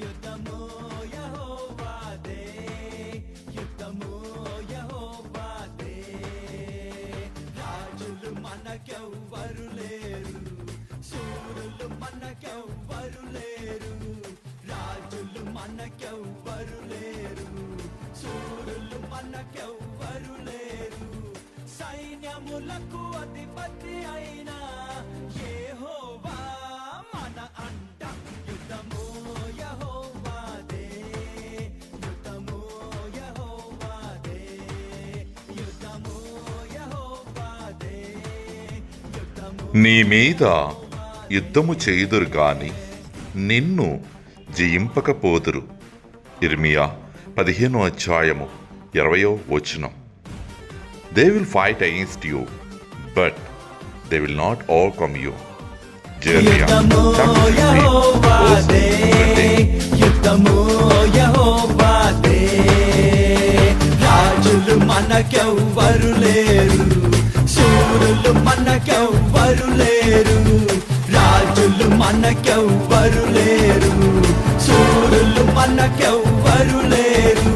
యుద్ధము యెహోవాదే, యుద్ధము యెహోవాదే. రాజులు మనకెవ్వరు లేరు, శూరులు మనకెవ్వరు లేరు. రాజులు మనకెవ్వరు లేరు, శూరులు మనకెవ్వరు లేరు. సైన్యములకు అధిపతి అయిన యెహోవా మన అంట. యుద్ధము యెహోవాదే, యుద్ధము యెహోవాదే, యుద్ధము యెహోవాదే, యుద్ధము. నీ మీద యుద్ధము చేయుదురు గాని నిన్ను జయింపకపోదురు. ఇర్మియా 15:20. They will fight against you, but they will not overcome you. Jeremiah యుద్ధము యెహోవాదే, యుద్ధము యెహోవాదే. రాజులు మనకెవ్వరు లేరు, శూరులు మనకెవ్వరు లేరు. రాజులు మనకెవ్వరు లేరు, శూరులు మనకెవ్వరు లేరు.